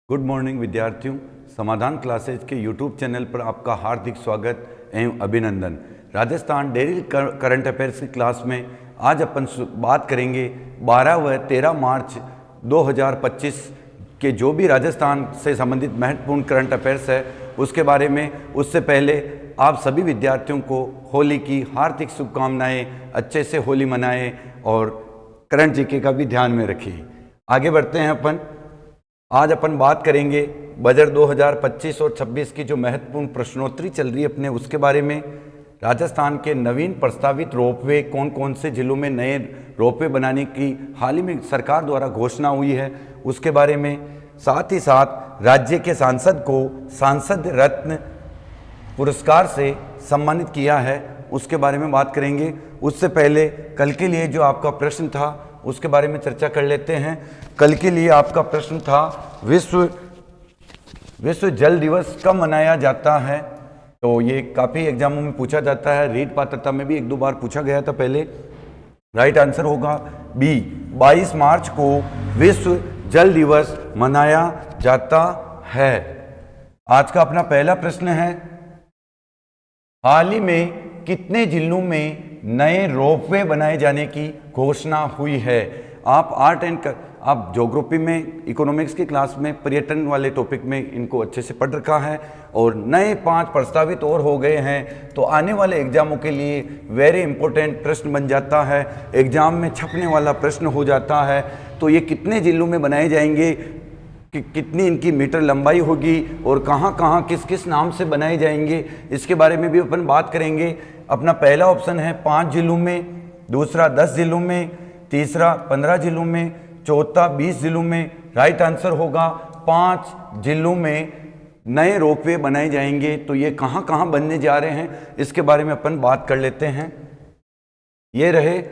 Good morning विद्यार्थियों। समाधान classes के यूट्यूब चैनल पर आपका हार्दिक स्वागत एवं अभिनंदन। राजस्थान डेली करंट अफेयर्स की क्लास में आज अपन बात करेंगे 12 व 13 मार्च 2025 के जो भी राजस्थान से संबंधित महत्वपूर्ण करंट अफेयर्स है उसके बारे में। उससे पहले आप सभी विद्यार्थियों को होली की हार्दिक शुभकामनाएं, अच्छे से होली मनाएं और करंट जीके का भी ध्यान में रखिए। आगे बढ़ते हैं आज अपन बात करेंगे बजट 2025 और 26 की जो महत्वपूर्ण प्रश्नोत्तरी चल रही है अपने उसके बारे में। राजस्थान के नवीन प्रस्तावित रोपवे, कौन कौन से जिलों में नए रोपवे बनाने की हाल ही में सरकार द्वारा घोषणा हुई है उसके बारे में। साथ ही साथ राज्य के सांसद को सांसद रत्न पुरस्कार से सम्मानित किया है उसके बारे में बात करेंगे। उससे पहले कल के लिए जो आपका प्रश्न था उसके बारे में चर्चा कर लेते हैं। कल के लिए आपका प्रश्न था विश्व जल दिवस कब मनाया जाता है। तो ये काफ़ी एग्जामों में पूछा जाता है, रीट पात्रता में भी एक दो बार पूछा गया था पहले। राइट आंसर होगा बी, 22 मार्च को विश्व जल दिवस मनाया जाता है। आज का अपना पहला प्रश्न है, हाल ही में कितने जिलों में नए रोपवे बनाए जाने की घोषणा हुई है। आप ज्योग्राफी में इकोनॉमिक्स की क्लास में पर्यटन वाले टॉपिक में इनको अच्छे से पढ़ रखा है और नए 5 प्रस्तावित और हो गए हैं। तो आने वाले एग्जामों के लिए वेरी इंपॉर्टेंट प्रश्न बन जाता है, एग्जाम में छपने वाला प्रश्न हो जाता है। तो ये कितने जिलों में बनाए जाएंगे, कि कितनी इनकी मीटर लंबाई होगी और कहाँ कहाँ किस किस नाम से बनाए जाएंगे, इसके बारे में भी अपन बात करेंगे। अपना पहला ऑप्शन है 5 जिलों में, दूसरा 10 जिलों में, तीसरा 15 जिलों में, चौथा 20 जिलों में। राइट आंसर होगा 5 जिलों में नए रोपवे बनाए जाएंगे। तो ये कहाँ कहाँ बनने जा रहे हैं इसके बारे में अपन बात कर लेते हैं। ये रहे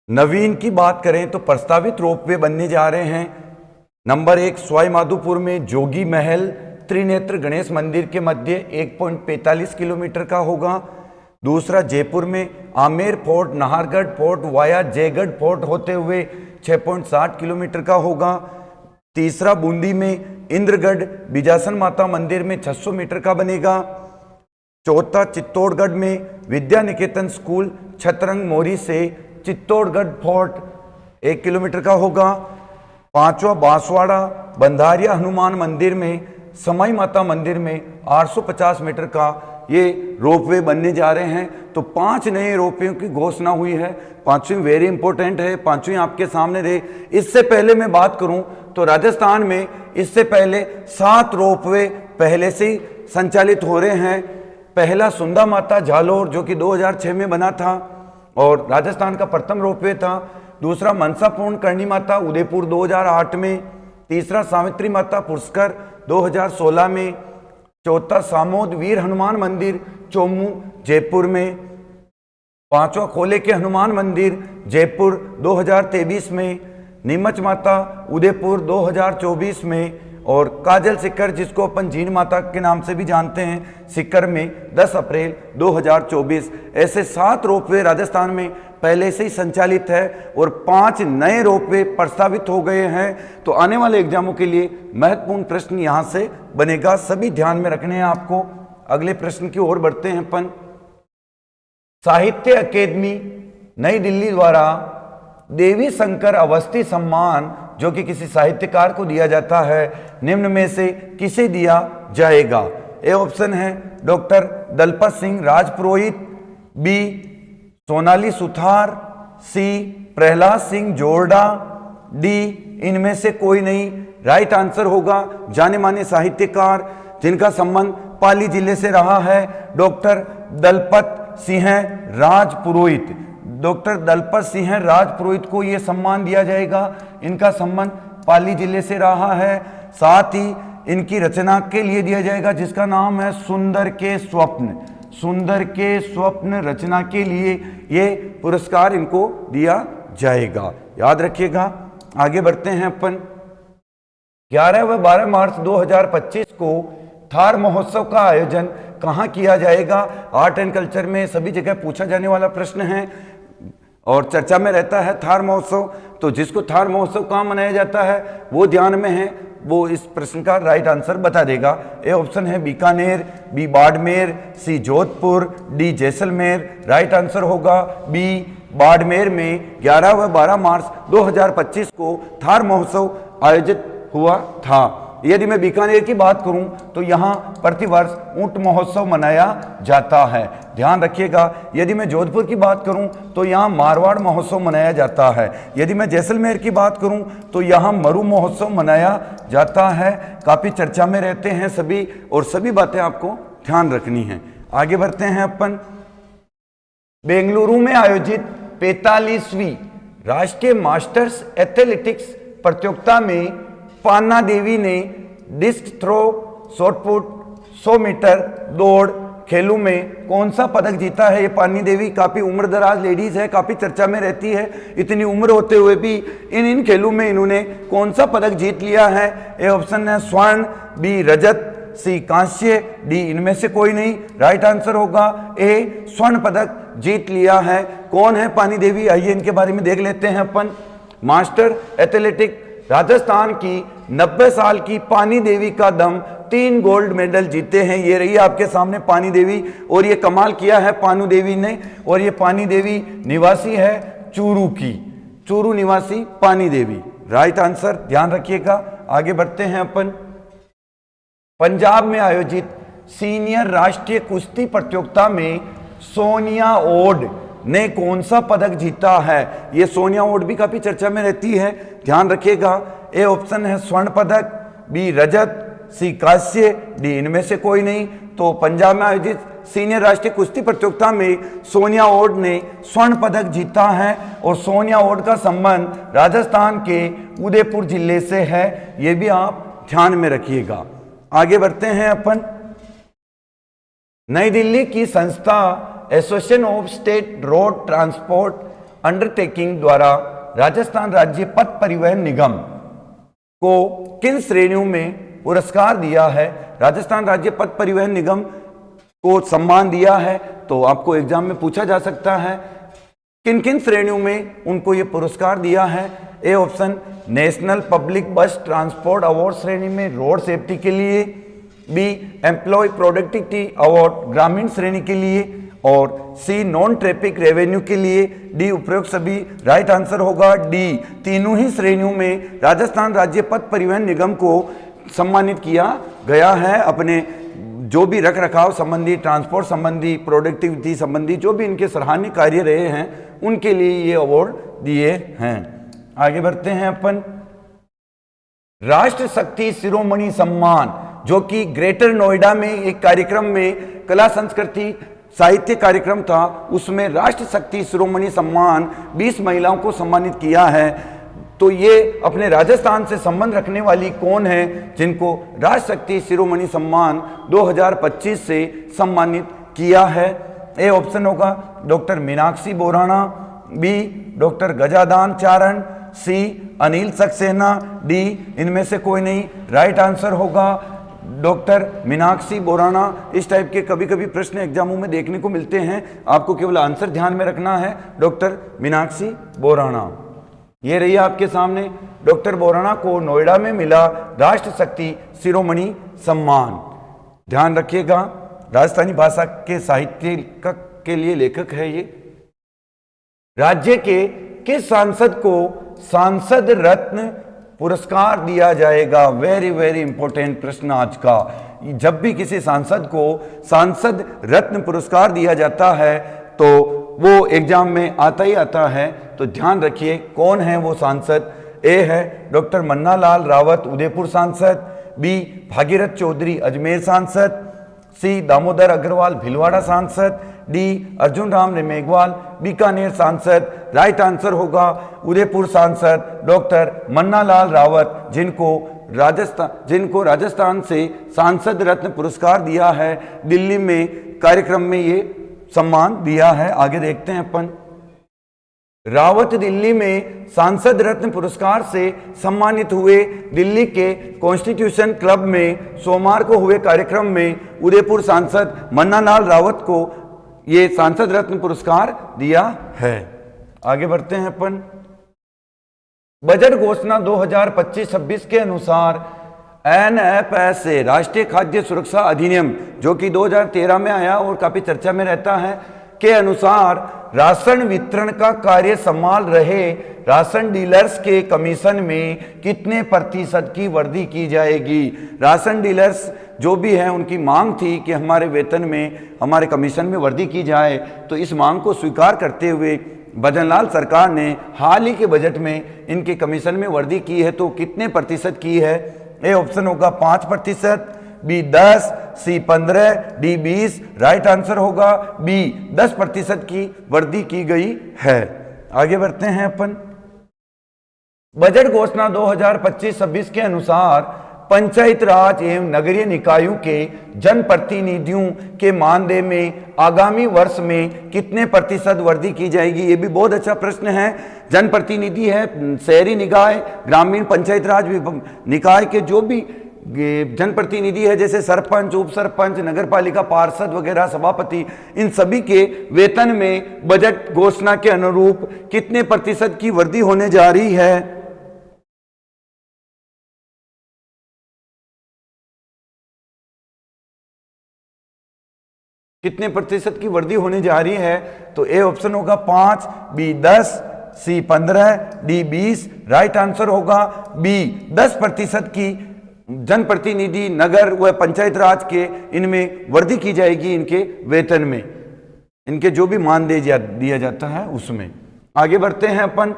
नवीन की बात करें तो प्रस्तावित रोपवे बनने जा रहे हैं। नंबर 1 सवाई माधोपुर में जोगी महल त्रिनेत्र गणेश मंदिर के मध्य 1.45 किलोमीटर का होगा। दूसरा जयपुर में Amer fort, Nahargarh fort via Jaigarh fort होते हुए 6.60 किलोमीटर का होगा। तीसरा बूंदी में इंद्रगढ़ बिजासन माता मंदिर में 600 मीटर का बनेगा। चौथा चित्तौड़गढ़ में विद्या निकेतन स्कूल छतरंग मोरी से चित्तौड़गढ़ फोर्ट 1 किलोमीटर का होगा। पांचवा बांसवाड़ा बंधारिया हनुमान मंदिर में समाई माता मंदिर में 850 मीटर का ये रोपवे बनने जा रहे हैं। तो 5 नए रोपवे की घोषणा हुई है। 5वीं वेरी इंपॉर्टेंट है, 5वीं आपके सामने रहे। इससे पहले मैं बात करूं तो राजस्थान में इससे पहले 7 रोपवे पहले से ही संचालित हो रहे हैं। पहला सुंदा माता झालोर जो कि 2006 में बना था और राजस्थान का प्रथम रोपवे था। दूसरा मनसा पूर्ण करणी माता उदयपुर 2008 में। तीसरा सावित्री माता पुष्कर 2016 में। चौथा सामोद वीर हनुमान मंदिर चोमू जयपुर में। पांचवा खोले के हनुमान मंदिर जयपुर 2023 में। नीमच माता उदयपुर 2024 में। और काजल सिक्कर जिसको अपन जीन माता के नाम से भी जानते हैं, सिक्कर में 10 अप्रैल 2024। ऐसे 7 रोपवे राजस्थान में पहले से ही संचालित है और 5 नए रोपवे प्रस्तावित हो गए हैं। तो आने वाले एग्जामों के लिए महत्वपूर्ण प्रश्न यहां से बनेगा, सभी ध्यान में रखने हैं आपको। अगले प्रश्न की ओर बढ़ते हैं अपन। साहित्य अकेदमी नई दिल्ली द्वारा देवी शंकर अवस्थी सम्मान जो कि किसी साहित्यकार को दिया जाता है, निम्न में से किसे दिया जाएगा। ए ऑप्शन है डॉक्टर दलपत सिंह राजपुरोहित, बी सोनाली सुथार, सी प्रहलाद सिंह जोरडा, डी इनमें से कोई नहीं। राइट आंसर होगा जाने माने साहित्यकार जिनका संबंध पाली जिले से रहा है, डॉक्टर दलपत सिंह राजपुरोहित। डॉक्टर दलपत सिंह राजपुरोहित को यह सम्मान दिया जाएगा। इनका संबंध पाली जिले से रहा है। साथ ही इनकी रचना के लिए दिया जाएगा जिसका नाम है सुंदर के स्वप्न। सुंदर के स्वप्न रचना के लिए ये पुरस्कार इनको दिया जाएगा, याद रखिएगा। आगे बढ़ते हैं अपन। 11 व 12 मार्च 2025 को थार महोत्सव का आयोजन कहाँ किया जाएगा। आर्ट एंड कल्चर में सभी जगह पूछा जाने वाला प्रश्न है। और चर्चा में रहता है थार महोत्सव। तो जिसको थार महोत्सव कहाँ मनाया जाता है वो ध्यान में है, वो इस प्रश्न का राइट आंसर बता देगा। ए ऑप्शन है Bikaner, B Barmer, C Jodhpur, D Jaisalmer. Right answer होगा बी बाड़मेर में 11 व 12 मार्च 2025 को थार महोत्सव आयोजित हुआ था। यदि मैं बीकानेर की बात करूं तो यहां प्रतिवर्ष ऊंट महोत्सव मनाया जाता है, ध्यान रखिएगा। यदि मैं जोधपुर की बात करूं तो यहां मारवाड़ महोत्सव मनाया जाता है। यदि मैं जैसलमेर की बात करूं तो यहां मरु महोत्सव मनाया जाता है। काफ़ी चर्चा में रहते हैं सभी, और सभी बातें आपको ध्यान रखनी है। आगे बढ़ते हैं अपन। बेंगलुरु में आयोजित 45वीं राष्ट्रीय मास्टर्स एथलेटिक्स प्रतियोगिता में पान्ना देवी ने डिस्क थ्रो, शॉटपुट, 100 मीटर दौड़ खेलों में कौन सा पदक जीता है। ये पान्नी देवी काफ़ी उम्रदराज लेडीज़ है, काफ़ी चर्चा में रहती है। इतनी उम्र होते हुए भी इन खेलों में इन्होंने कौन सा पदक जीत लिया है। ए ऑप्शन है स्वर्ण, बी रजत, सी कांस्य, डी इनमें से कोई नहीं। राइट आंसर होगा ए स्वर्ण पदक जीत लिया है। कौन है पान्नी देवी, आइए इनके बारे में देख लेते हैं अपन। मास्टर एथलेटिक राजस्थान की 90 साल की पानी देवी का दम 3 गोल्ड मेडल जीते हैं। ये रही आपके सामने पानी देवी, और ये कमाल किया है पानू देवी ने। और ये पानी देवी निवासी है चूरू की, चूरू निवासी पानी देवी। राइट आंसर ध्यान रखिएगा। आगे बढ़ते हैं अपन। पंजाब में आयोजित सीनियर राष्ट्रीय कुश्ती प्रतियोगिता में सोनिया ओड ने कौन सा पदक जीता है। ये सोनिया ओड भी काफी चर्चा में रहती है, ध्यान रखिएगा। ए ऑप्शन है स्वर्ण पदक, बी रजत, सी कांस्य, डी इनमें से कोई नहीं। तो पंजाब में आयोजित सीनियर राष्ट्रीय कुश्ती प्रतियोगिता में सोनिया ओड ने स्वर्ण पदक जीता है। और सोनिया ओड का संबंध राजस्थान के उदयपुर जिले से है, ये भी आप ध्यान में रखिएगा। आगे बढ़ते हैं अपन। नई दिल्ली की संस्था association of state road transport undertaking द्वारा राजस्थान राज्य पथ परिवहन निगम को किन श्रेणियों में पुरस्कार दिया है। राजस्थान राज्य पथ परिवहन निगम को सम्मान दिया है, तो आपको एग्जाम में पूछा जा सकता है किन किन श्रेणियों में उनको ये पुरस्कार दिया है। ए ऑप्शन नेशनल पब्लिक बस ट्रांसपोर्ट अवार्ड श्रेणी में रोड सेफ्टी के लिए, बी एम्प्लॉय प्रोडक्टिविटी अवार्ड ग्रामीण श्रेणी के लिए, और सी नॉन ट्रैफिक रेवेन्यू के लिए, डी उपरोक्त सभी। राइट आंसर होगा डी, तीनों ही श्रेणियों में राजस्थान राज्य पथ परिवहन निगम को सम्मानित किया गया है। अपने जो भी रख रखाव संबंधी, ट्रांसपोर्ट संबंधी, प्रोडक्टिविटी संबंधी जो भी इनके सराहनीय कार्य रहे हैं उनके लिए ये अवार्ड दिए हैं। आगे बढ़ते हैं अपन। राष्ट्र शक्ति शिरोमणि सम्मान, जो कि ग्रेटर नोएडा में एक कार्यक्रम में कला संस्कृति साहित्य कार्यक्रम था, उसमें राष्ट्र शक्ति शिरोमणि सम्मान 20 महिलाओं को सम्मानित किया है। तो ये अपने राजस्थान से संबंध रखने वाली कौन है जिनको राष्ट्र शक्ति शिरोमणि सम्मान 2025 से सम्मानित किया है। ए ऑप्शन होगा doctor Meenakshi Borana, B doctor Gajadan Charan, C Anil Saxena, D इनमें से कोई नहीं। राइट आंसर होगा डॉक्टर मीनाक्षी बोराणा। इस टाइप के कभी कभी प्रश्न एग्जामों में देखने को मिलते हैं, आपको केवल आंसर ध्यान में रखना है। डॉक्टर मीनाक्षी बोराणा, ये रही आपके सामने। डॉक्टर बोराणा को नोएडा में मिला राष्ट्र शक्ति शिरोमणि सम्मान, ध्यान रखिएगा। राजस्थानी भाषा के साहित्य के लिए लेखक है ये। राज्य के किस सांसद को सांसद रत्न पुरस्कार दिया जाएगा। वेरी वेरी इंपॉर्टेंट प्रश्न आज का। जब भी किसी सांसद को सांसद रत्न पुरस्कार दिया जाता है तो वो एग्जाम में आता ही आता है, तो ध्यान रखिए कौन है वो सांसद। ए है डॉक्टर मन्ना लाल रावत उदयपुर सांसद, बी भागीरथ चौधरी अजमेर सांसद, सी दामोदर अग्रवाल भीलवाड़ा सांसद, डी अर्जुन राम मेघवाल बीकानेर सांसद। राइट आंसर होगा उदयपुर सांसद डॉक्टर मन्ना लाल रावत, जिनको राजस्थान से सांसद रत्न पुरस्कार दिया है। दिल्ली में कार्यक्रम में ये सम्मान दिया है। आगे देखते हैं अपन। रावत दिल्ली में सांसद रत्न पुरस्कार से सम्मानित हुए। दिल्ली के कॉन्स्टिट्यूशन क्लब में सोमवार को हुए कार्यक्रम में उदयपुर सांसद मन्ना लाल रावत को ये सांसद रत्न पुरस्कार दिया है। आगे बढ़ते हैं अपन। बजट घोषणा 2025-26 के अनुसार NFSA राष्ट्रीय खाद्य सुरक्षा अधिनियम जो कि 2013 में आया और काफी चर्चा में रहता है, के अनुसार राशन वितरण का कार्य संभाल रहे राशन डीलर्स के कमीशन में कितने प्रतिशत की वृद्धि की जाएगी। राशन डीलर्स जो भी है उनकी मांग थी कि हमारे वेतन में, हमारे कमीशन में वृद्धि की जाए, तो इस मांग को स्वीकार करते हुए भजनलाल सरकार ने हाल ही के बजट में इनके कमीशन में वृद्धि की है। तो कितने प्रतिशत की है? ए ऑप्शन होगा 5%, बी 10, सी 15, डी 20। राइट आंसर होगा बी 10% की वृद्धि की गई है। आगे बढ़ते हैं अपन। बजट घोषणा 2025-26 के अनुसार पंचायत राज एवं नगरीय निकायों के जनप्रतिनिधियों के मानदेय में आगामी वर्ष में कितने प्रतिशत वृद्धि की जाएगी? ये भी बहुत अच्छा प्रश्न है। जनप्रतिनिधि है शहरी निकाय, ग्रामीण पंचायत राज निकाय के जो भी जनप्रतिनिधि है, जैसे सरपंच, उप सरपंच, नगर पालिका पार्षद वगैरह, सभापति, इन सभी के वेतन में बजट घोषणा के अनुरूप कितने प्रतिशत की वृद्धि होने जा रही है? कितने प्रतिशत की वृद्धि होने जा रही है? तो ए ऑप्शन होगा 5, बी 10, सी 15, डी 20। राइट आंसर होगा बी 10% की जनप्रतिनिधि, नगर व पंचायत राज के इनमें वृद्धि की जाएगी, इनके वेतन में, इनके जो भी मानदेय दिया जाता है उसमें। आगे बढ़ते हैं अपन।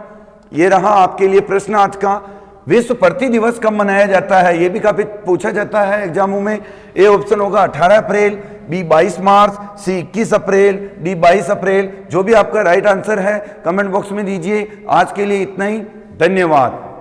ये रहा आपके लिए प्रश्न आज का। विश्व पृथ्वी दिवस कब मनाया जाता है? ये भी काफी पूछा जाता है एग्जामों में। ए ऑप्शन होगा 18 अप्रैल, बी 22 मार्च, सी 21 अप्रैल, डी 22 अप्रैल। जो भी आपका राइट आंसर है कमेंट बॉक्स में दीजिए। आज के लिए इतना ही, धन्यवाद।